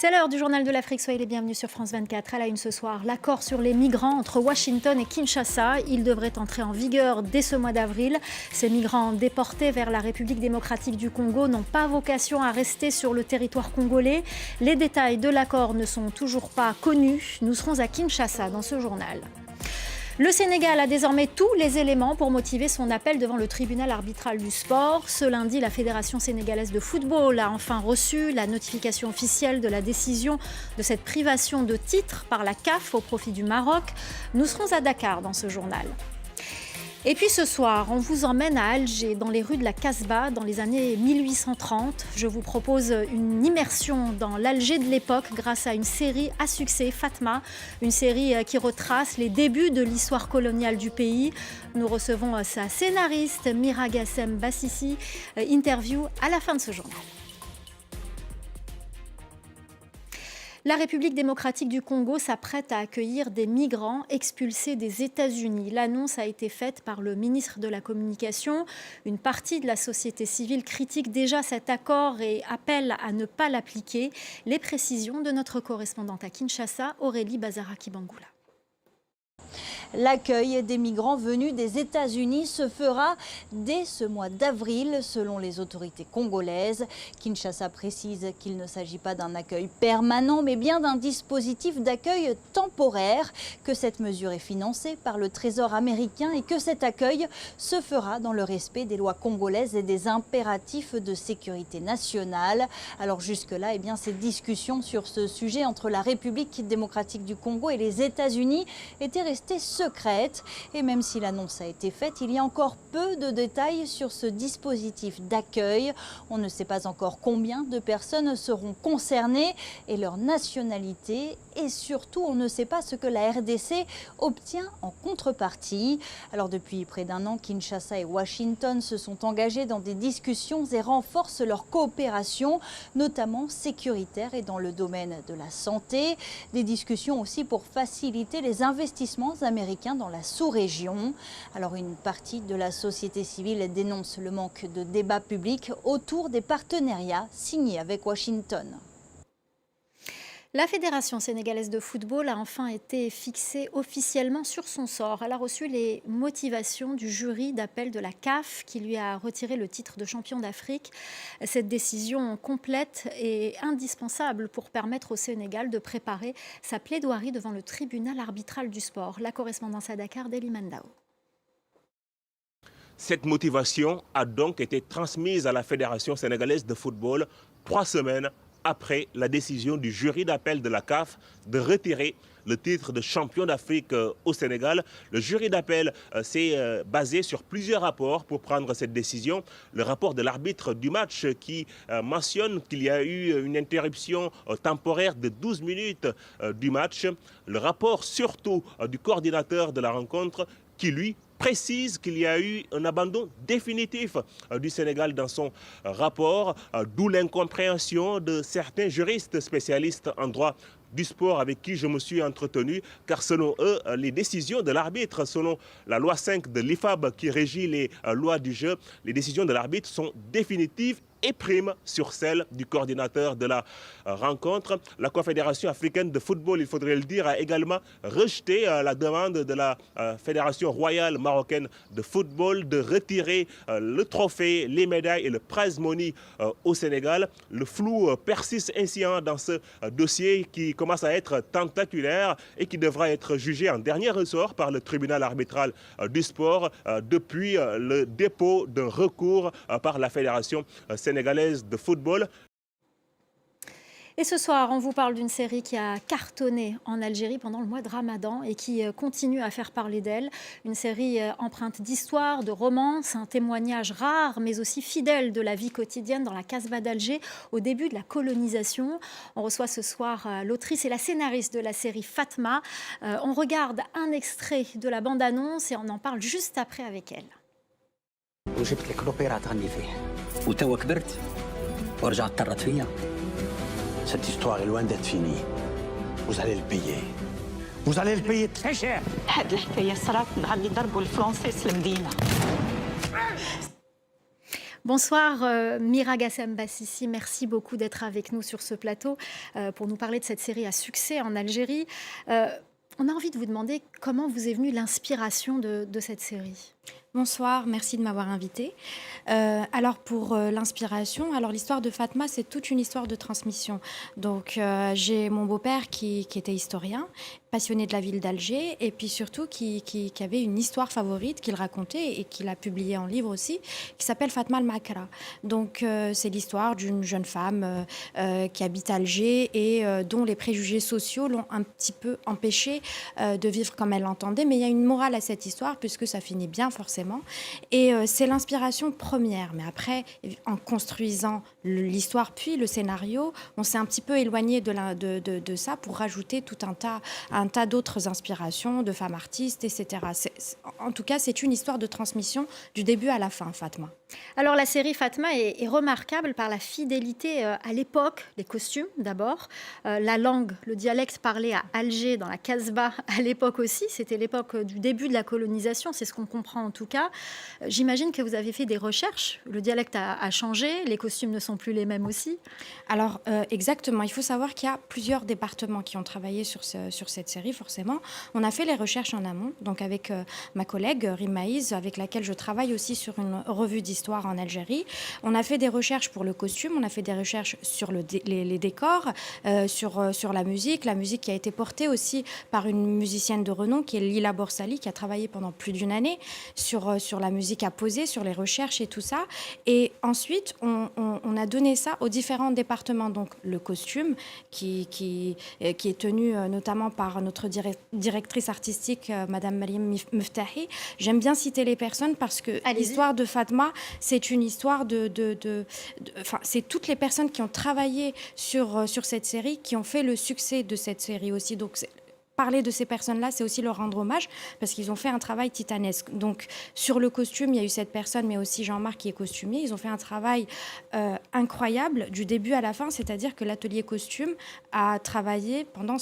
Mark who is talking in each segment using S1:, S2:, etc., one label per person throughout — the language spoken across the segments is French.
S1: C'est l'heure du journal de l'Afrique. Soyez les bienvenus sur France 24. À la une ce soir, l'accord sur les migrants entre Washington et Kinshasa. Il devrait entrer en vigueur dès ce mois d'avril. Ces migrants déportés vers la République démocratique du Congo n'ont pas vocation à rester sur le territoire congolais. Les détails de l'accord ne sont toujours pas connus. Nous serons à Kinshasa dans ce journal. Le Sénégal a désormais tous les éléments pour motiver son appel devant le tribunal arbitral du sport. Ce lundi, la Fédération sénégalaise de football a enfin reçu la notification officielle de la décision de cette privation de titre par la CAF au profit du Maroc. Nous serons à Dakar dans ce journal. Et puis ce soir, on vous emmène à Alger, dans les rues de la Casbah, dans les années 1830. Je vous propose une immersion dans l'Alger de l'époque grâce à une série à succès, Fatma, une série qui retrace les débuts de l'histoire coloniale du pays. Nous recevons sa scénariste, Mira Gassem Bassissi. Interview à la fin de ce journal. La République démocratique du Congo s'apprête à accueillir des migrants expulsés des États-Unis. L'annonce a été faite par le ministre de la Communication. Une partie de la société civile critique déjà cet accord et appelle à ne pas l'appliquer. Les précisions de notre correspondante à Kinshasa, Aurélie Bazaraki-Bangoula.
S2: L'accueil des migrants venus des États-Unis se fera dès ce mois d'avril, selon les autorités congolaises. Kinshasa précise qu'il ne s'agit pas d'un accueil permanent, mais bien d'un dispositif d'accueil temporaire, que cette mesure est financée par le Trésor américain et que cet accueil se fera dans le respect des lois congolaises et des impératifs de sécurité nationale. Alors jusque-là, ces discussions sur ce sujet entre la République démocratique du Congo et les États-Unis étaient restées secrète. Et même si l'annonce a été faite, il y a encore peu de détails sur ce dispositif d'accueil. On ne sait pas encore combien de personnes seront concernées et leur nationalité. Et surtout, on ne sait pas ce que la RDC obtient en contrepartie. Alors depuis près d'un an, Kinshasa et Washington se sont engagés dans des discussions et renforcent leur coopération, notamment sécuritaire et dans le domaine de la santé. Des discussions aussi pour faciliter les investissements américains dans la sous-région. Alors une partie de la société civile dénonce le manque de débat public autour des partenariats signés avec Washington.
S1: La Fédération sénégalaise de football a enfin été fixée officiellement sur son sort. Elle a reçu les motivations du jury d'appel de la CAF qui lui a retiré le titre de champion d'Afrique. Cette décision complète est indispensable pour permettre au Sénégal de préparer sa plaidoirie devant le tribunal arbitral du sport. La correspondance à Dakar d'Eli Mandao.
S3: Cette motivation a donc été transmise à la Fédération sénégalaise de football 3 semaines après la décision du jury d'appel de la CAF de retirer le titre de champion d'Afrique au Sénégal. Le jury d'appel s'est basé sur plusieurs rapports pour prendre cette décision. Le rapport de l'arbitre du match qui mentionne qu'il y a eu une interruption temporaire de 12 minutes du match. Le rapport surtout du coordinateur de la rencontre qui, lui, précise qu'il y a eu un abandon définitif du Sénégal dans son rapport, d'où l'incompréhension de certains juristes spécialistes en droit du sport avec qui je me suis entretenu, car selon eux, les décisions de l'arbitre, selon la loi 5 de l'IFAB qui régit les lois du jeu, les décisions de l'arbitre sont définitives et prime sur celle du coordinateur de la rencontre. La Confédération africaine de football, il faudrait le dire, a également rejeté la demande de la Fédération royale marocaine de football de retirer le trophée, les médailles et le prize money au Sénégal. Le flou persiste ainsi dans ce dossier qui commence à être tentaculaire et qui devra être jugé en dernier ressort par le tribunal arbitral du sport depuis le dépôt d'un recours par la Fédération sénégalaise de football.
S1: Et ce soir, on vous parle d'une série qui a cartonné en Algérie pendant le mois de Ramadan et qui continue à faire parler d'elle. Une série empreinte d'histoire, de romance, un témoignage rare mais aussi fidèle de la vie quotidienne dans la Casbah d'Alger au début de la colonisation. On reçoit ce soir l'autrice et la scénariste de la série Fatma. On regarde un extrait de la bande-annonce et on en parle juste après avec elle.
S4: وجبت لك روبيرا تغني فيه وتوا كبرت ورجعت طرت فيا. Cette histoire est loin d'être finie. Vous allez le payer. Vous allez le payer très cher.
S5: هاد الحكاية صرات مع اللي ضربوا الفرنسيس المدينة.
S1: Bonsoir Mira Gassem Bassissi, merci beaucoup d'être avec nous sur ce plateau pour nous parler de cette série à succès en Algérie. On a envie de vous demander comment vous est venue l'inspiration de cette série.
S5: Bonsoir, merci de m'avoir invitée. Alors pour l'inspiration, alors l'histoire de Fatma, c'est toute une histoire de transmission. Donc j'ai mon beau-père qui était historien, passionné de la ville d'Alger, et puis surtout qui avait une histoire favorite qu'il racontait et qu'il a publié en livre aussi, qui s'appelle Fatma al-Makra. Donc c'est l'histoire d'une jeune femme qui habite Alger et dont les préjugés sociaux l'ont un petit peu empêchée de vivre comme elle l'entendait. Mais il y a une morale à cette histoire puisque ça finit bien forcément. Et c'est l'inspiration première. Mais après, en construisant l'histoire puis le scénario, on s'est un petit peu éloigné de ça pour rajouter tout un tas d'autres inspirations de femmes artistes, etc. En tout cas, c'est une histoire de transmission du début à la fin, Fatma.
S1: Alors la série Fatma est remarquable par la fidélité à l'époque, les costumes d'abord, la langue, le dialecte parlé à Alger, dans la Casbah à l'époque aussi, c'était l'époque du début de la colonisation, c'est ce qu'on comprend en tout cas. J'imagine que vous avez fait des recherches, le dialecte a changé, les costumes ne sont plus les mêmes aussi.
S5: Alors exactement, il faut savoir qu'il y a plusieurs départements qui ont travaillé sur cette série forcément. On a fait les recherches en amont, donc avec ma collègue Rimaïs, avec laquelle je travaille aussi sur une revue d'histoire en Algérie. On a fait des recherches pour le costume, on a fait des recherches sur les décors, sur la musique qui a été portée aussi par une musicienne de renom qui est Lila Borsali, qui a travaillé pendant plus d'une année sur la musique à poser, sur les recherches et tout ça. Et ensuite, on a donné ça aux différents départements. Donc le costume qui est tenu notamment par notre directrice artistique, Madame Mariam Meftahi. J'aime bien citer les personnes parce que l'histoire de Fatma, c'est une histoire c'est toutes les personnes qui ont travaillé sur cette série qui ont fait le succès de cette série aussi. Donc parler de ces personnes-là, c'est aussi leur rendre hommage parce qu'ils ont fait un travail titanesque. Donc, sur le costume, il y a eu cette personne, mais aussi Jean-Marc qui est costumier. Ils ont fait un travail incroyable du début à la fin, c'est-à-dire que l'atelier costume a travaillé pendant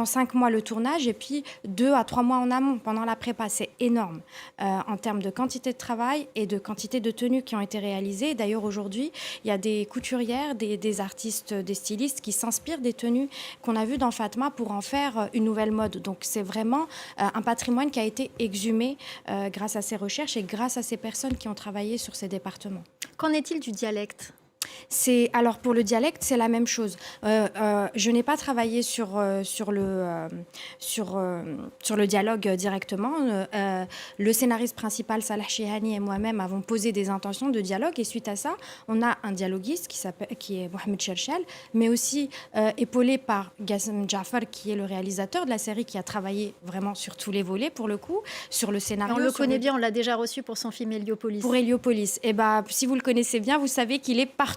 S5: 5 mois le tournage et puis 2 à 3 mois en amont pendant la prépa. C'est énorme en termes de quantité de travail et de quantité de tenues qui ont été réalisées. D'ailleurs, aujourd'hui, il y a des couturières, des artistes, des stylistes qui s'inspirent des tenues qu'on a vues dans Fatma pour en faire une nouvelle mode. Donc, c'est vraiment un patrimoine qui a été exhumé grâce à ces recherches et grâce à ces personnes qui ont travaillé sur ces départements.
S1: Qu'en est-il du dialecte ?
S5: Alors pour le dialecte, c'est la même chose. Je n'ai pas travaillé sur le dialogue directement. Le scénariste principal, Salah Chihani, et moi-même avons posé des intentions de dialogue. Et suite à ça, on a un dialoguiste qui est Mohamed Cherchel, mais aussi épaulé par Gassem Jafar, qui est le réalisateur de la série, qui a travaillé vraiment sur tous les volets, pour le coup, sur le scénario.
S1: On le connaît bien, on l'a déjà reçu pour son film Héliopolis.
S5: Pour Héliopolis. Et si vous le connaissez bien, vous savez qu'il est partout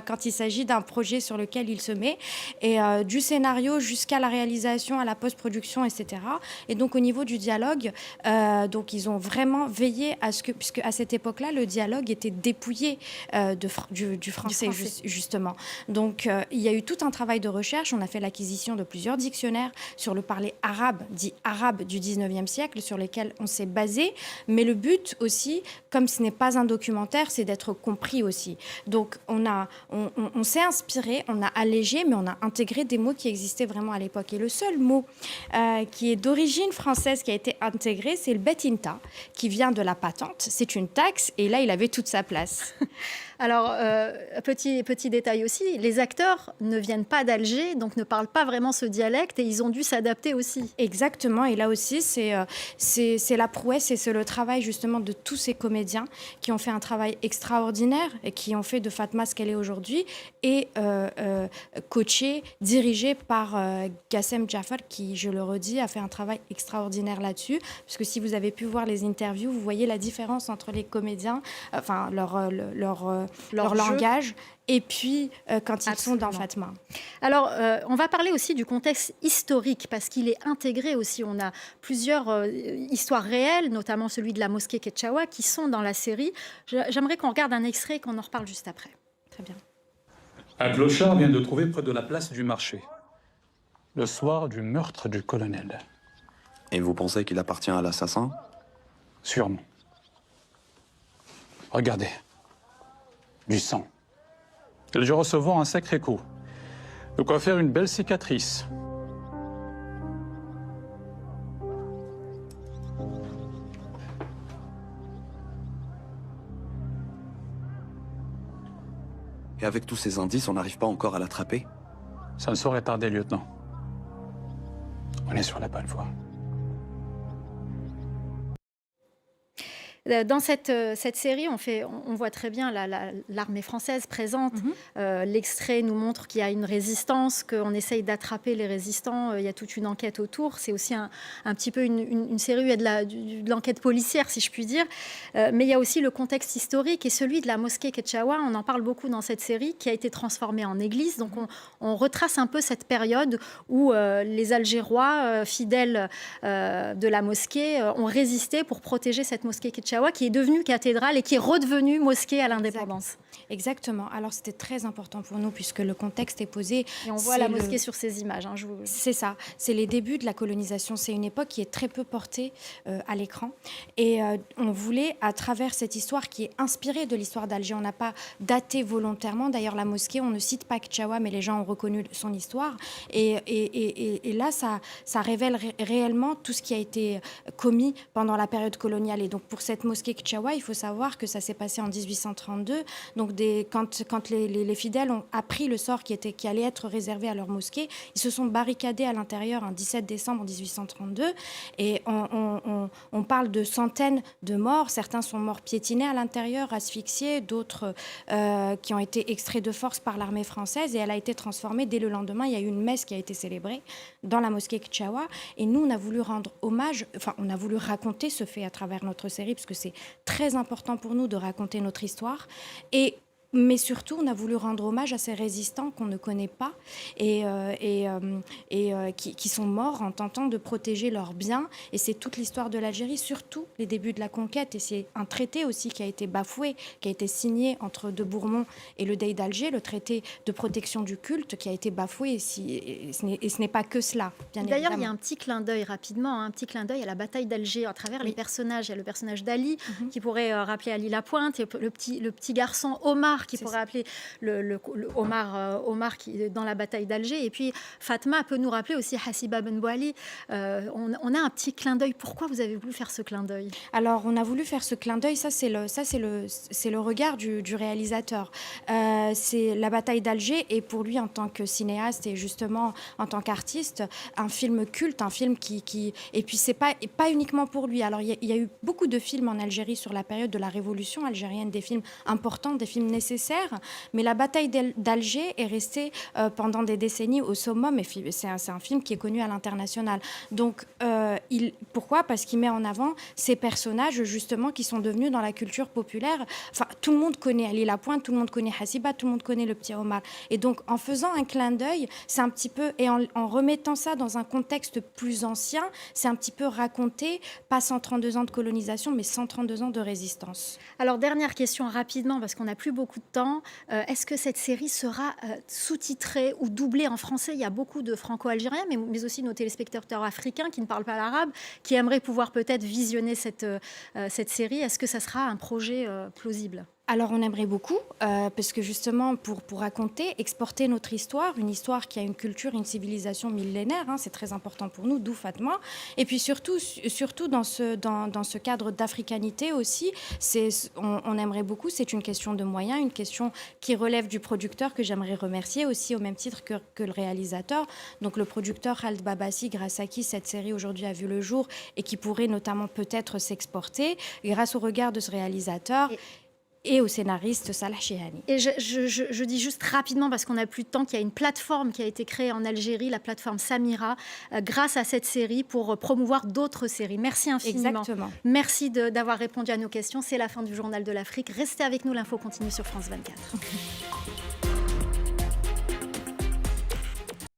S5: quand il s'agit d'un projet sur lequel il se met, et du scénario jusqu'à la réalisation, à la post-production, etc. Et donc au niveau du dialogue, donc ils ont vraiment veillé à ce que, puisque à cette époque-là, le dialogue était dépouillé du français. Justement. Donc il y a eu tout un travail de recherche. On a fait l'acquisition de plusieurs dictionnaires sur le parler arabe, dit arabe du 19e siècle, sur lesquels on s'est basé. Mais le but aussi, comme ce n'est pas un documentaire, c'est d'être compris aussi. Donc on s'est inspiré, on a allégé, mais on a intégré des mots qui existaient vraiment à l'époque. Et le seul mot qui est d'origine française qui a été intégré, c'est le betinta, qui vient de la patente. C'est une taxe, et là, il avait toute sa place.
S1: Alors, petit détail aussi, les acteurs ne viennent pas d'Alger, donc ne parlent pas vraiment ce dialecte, et ils ont dû s'adapter aussi.
S5: Exactement, et là aussi, c'est la prouesse, et c'est le travail justement de tous ces comédiens qui ont fait un travail extraordinaire et qui ont fait de Fatma ce qu'elle est aujourd'hui, et coaché, dirigé par Gassem Jafar, qui, je le redis, a fait un travail extraordinaire là-dessus, parce que si vous avez pu voir les interviews, vous voyez la différence entre les comédiens, enfin leur langage, et puis quand ils sont dans Fatma.
S1: Alors, on va parler aussi du contexte historique, parce qu'il est intégré aussi. On a plusieurs histoires réelles, notamment celui de la mosquée Ketchaoua, qui sont dans la série. J'aimerais qu'on regarde un extrait et qu'on en reparle juste après.
S5: Très bien.
S6: Un clochard vient de trouver près de la place du marché, le soir du meurtre du colonel.
S7: Et vous pensez qu'il appartient à l'assassin ?
S6: Sûrement. Regardez. Du sang. Elle dû recevoir un sacré coup. De quoi faire une belle cicatrice.
S7: Et avec tous ces indices, on n'arrive pas encore à l'attraper?
S6: Ça ne saurait tarder, lieutenant. On est sur la bonne voie.
S1: Dans cette série, on voit très bien l'armée française présente. L'extrait nous montre qu'il y a une résistance, qu'on essaye d'attraper les résistants. Il y a toute une enquête autour. C'est aussi un petit peu une série où il y a de l'enquête policière, si je puis dire. Mais il y a aussi le contexte historique et celui de la mosquée Ketchaoua. On en parle beaucoup dans cette série, qui a été transformée en église. Donc on retrace un peu cette période où les Algérois, fidèles de la mosquée, ont résisté pour protéger cette mosquée Ketchaoua, qui est devenue cathédrale et qui est redevenue mosquée à l'indépendance.
S5: Exactement. Alors c'était très important pour nous puisque le contexte est posé.
S1: Et on voit la mosquée sur ces images.
S5: C'est ça. C'est les débuts de la colonisation. C'est une époque qui est très peu portée à l'écran. Et on voulait, à travers cette histoire qui est inspirée de l'histoire d'Alger, on n'a pas daté volontairement. D'ailleurs, la mosquée, on ne cite pas Ketchaoua, mais les gens ont reconnu son histoire. Et là, ça révèle réellement tout ce qui a été commis pendant la période coloniale. Et donc, pour cette mosquée Ketchaoua, il faut savoir que ça s'est passé en 1832. Donc, quand les fidèles ont appris le sort qui allait être réservé à leur mosquée, ils se sont barricadés à l'intérieur un 17 décembre 1832. Et on parle de centaines de morts. Certains sont morts piétinés à l'intérieur, asphyxiés, d'autres qui ont été extraits de force par l'armée française. Et elle a été transformée dès le lendemain. Il y a eu une messe qui a été célébrée dans la mosquée Ketchaoua. Et nous, on a voulu rendre hommage, enfin, on a voulu raconter ce fait à travers notre série, parce que c'est très important pour nous de raconter notre histoire. Mais surtout, on a voulu rendre hommage à ces résistants qu'on ne connaît pas et qui sont morts en tentant de protéger leurs biens. Et c'est toute l'histoire de l'Algérie, surtout les débuts de la conquête. Et c'est un traité aussi qui a été bafoué, qui a été signé entre de Bourmont et le Dey d'Alger, le traité de protection du culte qui a été bafoué. Et ce n'est pas que cela, bien évidemment.
S1: D'ailleurs, il y a un petit clin d'œil rapidement, un petit clin d'œil à la bataille d'Alger à travers les personnages. Il y a le personnage d'Ali qui pourrait rappeler Ali Lapointe, et le petit garçon Omar qui pourrait appeler le Omar qui est dans la bataille d'Alger. Et puis Fatma peut nous rappeler aussi Hassiba Ben Bouali. On a un petit clin d'œil. Pourquoi vous avez voulu faire ce clin d'œil?
S5: Alors, on a voulu faire ce clin d'œil. C'est le regard du réalisateur. C'est la bataille d'Alger, et pour lui, en tant que cinéaste et justement en tant qu'artiste, un film culte, un film qui... Et puis, c'est pas uniquement pour lui. Alors, il y a eu beaucoup de films en Algérie sur la période de la révolution algérienne, des films importants, des films nécessaires. Mais la bataille d'Alger est restée pendant des décennies au summum, et c'est un film qui est connu à l'international. Donc, pourquoi? Parce qu'il met en avant ces personnages, justement, qui sont devenus dans la culture populaire. Enfin, tout le monde connaît Ali Lapointe, tout le monde connaît Hassiba, tout le monde connaît le petit Omar. Et donc, en faisant un clin d'œil, c'est un petit peu, et en remettant ça dans un contexte plus ancien, c'est un petit peu raconter, pas 132 ans de colonisation, mais 132 ans de résistance.
S1: Alors, dernière question rapidement, parce qu'on n'a plus beaucoup de temps. Est-ce que cette série sera sous-titrée ou doublée en français? Il y a beaucoup de franco-algériens, mais aussi nos téléspectateurs africains qui ne parlent pas l'arabe, qui aimeraient pouvoir peut-être visionner cette série. Est-ce que ça sera un projet plausible?
S5: Alors, on aimerait beaucoup, parce que justement, pour raconter, exporter notre histoire, une histoire qui a une culture, une civilisation millénaire, c'est très important pour nous, d'où Fatma. Et puis surtout dans ce cadre d'africanité aussi, on aimerait beaucoup, c'est une question de moyens, une question qui relève du producteur, que j'aimerais remercier aussi au même titre que le réalisateur. Donc le producteur Khaled Babassi, grâce à qui cette série aujourd'hui a vu le jour et qui pourrait notamment peut-être s'exporter, grâce au regard de ce réalisateur. Et au scénariste Salah Chehani.
S1: Et je dis juste rapidement, parce qu'on n'a plus de temps, qu'il y a une plateforme qui a été créée en Algérie, la plateforme Samira, grâce à cette série, pour promouvoir d'autres séries. Merci infiniment.
S5: Exactement.
S1: Merci d'avoir répondu à nos questions. C'est la fin du Journal de l'Afrique. Restez avec nous, l'info continue sur France 24.